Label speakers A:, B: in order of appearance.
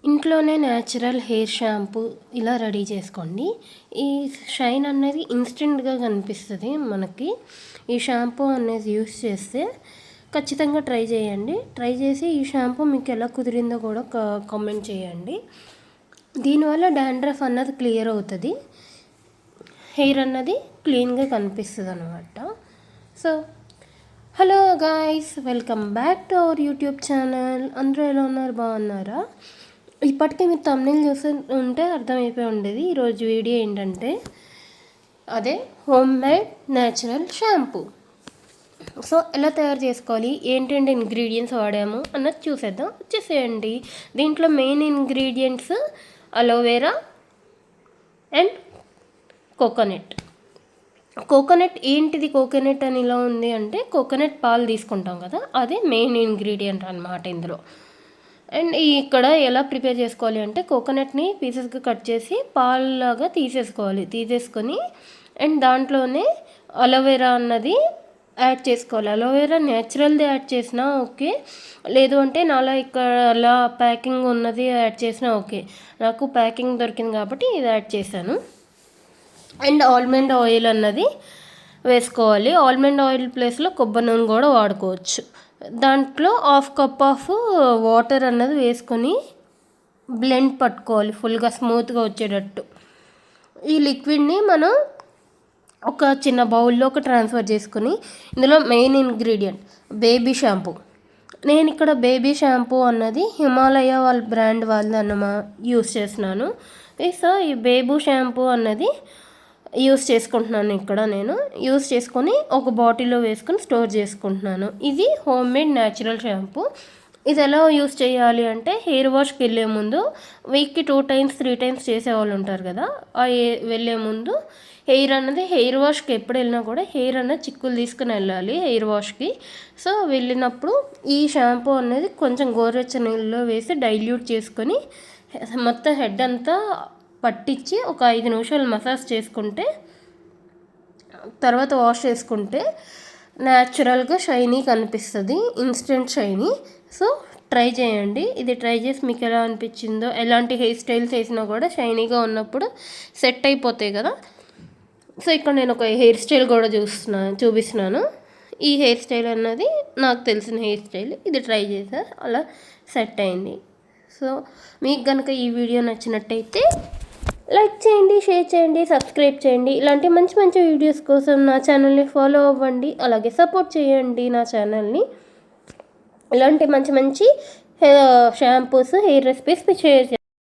A: ఇంట్లోనే natural hair shampoo ఇలా ready చేసుకోండి. ఈ షైన్ అనేది ఇన్స్టెంట్గా కనిపిస్తుంది మనకి. ఈ షాంపూ అనేది యూస్ చేస్తే ఖచ్చితంగా ట్రై చేయండి. ట్రై చేసి ఈ షాంపూ మీకు ఎలా కుదిరిందో కూడా కామెంట్ చేయండి. దీనివల్ల డాండ్రఫ్ అన్నది క్లియర్ అవుతుంది, హెయిర్ అన్నది క్లీన్గా కనిపిస్తుంది అన్నమాట. So hello guys, welcome back to our YouTube channel. అందరూ ఎలా ఉన్నారు? బాగున్నారా? ఇప్పటికే మీరు తమ్నెయిల్ చూసి ఉంటే అర్థమైపోయి ఉండేది. ఈరోజు వీడియో ఏంటంటే అదే home made natural shampoo. So ఎలా తయారు చేసుకోవాలి, ఏంటంటే ఇంగ్రీడియంట్స్ వాడాము అన్నది చూసేద్దాం, వచ్చేసేయండి. దీంట్లో main ingredients aloe vera and coconut. Coconut ఏంటిది? కోకోనట్ అని ఇలా ఉంది అంటే కోకోనట్ పాలు తీసుకుంటాం కదా, అదే మెయిన్ ఇంగ్రీడియంట్ అన్నమాట ఇందులో. అండ్ ఇక్కడ ఎలా ప్రిపేర్ చేసుకోవాలి అంటే కోకోనట్ని పీసెస్గా కట్ చేసి పాలులాగా తీసేసుకొని అండ్ దాంట్లోనే అలోవెరా అన్నది యాడ్ చేసుకోవాలి. అలోవెరా న్యాచురల్ది యాడ్ చేసినా ఓకే, లేదు అంటే నాలా ఇక్కడ అలా ప్యాకింగ్ ఉన్నది యాడ్ చేసినా ఓకే. నాకు ప్యాకింగ్ దొరికింది కాబట్టి ఇది యాడ్ చేశాను. అండ్ ఆల్మండ్ ఆయిల్ అన్నది వేసుకోవాలి. ఆల్మండ్ ఆయిల్ ప్లేస్లో కొబ్బరి నూనె కూడా వాడుకోవచ్చు. దాంట్లో 1/2 కప్ ఆఫ్ వాటర్ అన్నది వేసుకొని బ్లెండ్ పట్టుకోవాలి ఫుల్గా స్మూత్గా వచ్చేటట్టు. ఈ లిక్విడ్ని మనం ఒక చిన్న బౌల్లోకి ట్రాన్స్ఫర్ చేసుకొని ఇందులో మెయిన్ ఇంగ్రీడియంట్ బేబీ షాంపూ. నేను ఇక్కడ బేబీ షాంపూ అన్నది హిమాలయ వాళ్ళ బ్రాండ్ వాళ్ళ యూస్ చేస్తున్నాను. సో ఈ బేబీ షాంపూ అన్నది యూస్ చేసుకుంటున్నాను. ఇక్కడ నేను యూస్ చేసుకొని ఒక బాటిల్లో వేసుకొని స్టోర్ చేసుకుంటున్నాను. ఇది హోమ్ మేడ్ న్యాచురల్ షాంపూ. ఇది ఎలా యూస్ చేయాలి అంటే హెయిర్ వాష్కి వెళ్ళే ముందు వీక్కి 2 times 3 times చేసేవాళ్ళు ఉంటారు కదా, ఆ వెళ్ళే ముందు హెయిర్ వాష్కి ఎప్పుడు వెళ్ళినా కూడా హెయిర్ అన్నది చిక్కులు తీసుకుని వెళ్ళాలి హెయిర్ వాష్కి. సో వెళ్ళినప్పుడు ఈ షాంపూ అనేది కొంచెం గోరువెచ్చని నీళ్ళలో వేసి డైల్యూట్ చేసుకొని మొత్తం హెడ్ అంతా పట్టించి ఒక 5 నిమిషాలు మసాజ్ చేసుకుంటే తర్వాత వాష్ చేసుకుంటే న్యాచురల్గా షైనీ కనిపిస్తుంది, ఇన్స్టెంట్ షైనీ. సో ట్రై చేయండి. ఇది ట్రై చేసి మీకు ఎలా అనిపించిందో, ఎలాంటి హెయిర్ స్టైల్స్ వేసినా కూడా షైనీగా ఉన్నప్పుడు సెట్ అయిపోతాయి కదా. సో ఇక్కడ నేను ఒక హెయిర్ స్టైల్ కూడా చూపిస్తున్నాను. ఈ హెయిర్ స్టైల్ అన్నది నాకు తెలిసిన హెయిర్ స్టైల్. ఇది ట్రై చేసా, అలా సెట్ అయింది. సో మీకు కనుక ఈ వీడియో నచ్చినట్టయితే లైక్ చేయండి, షేర్ చేయండి, సబ్స్క్రైబ్ చేయండి. ఇలాంటి మంచి మంచి వీడియోస్ కోసం నా ఛానల్ని ఫాలో అవ్వండి, అలాగే సపోర్ట్ చేయండి నా ఛానల్ని. ఇలాంటి మంచి మంచి షాంపూస్, హెయిర్ రెసిపీస్ షేర్ చేయండి.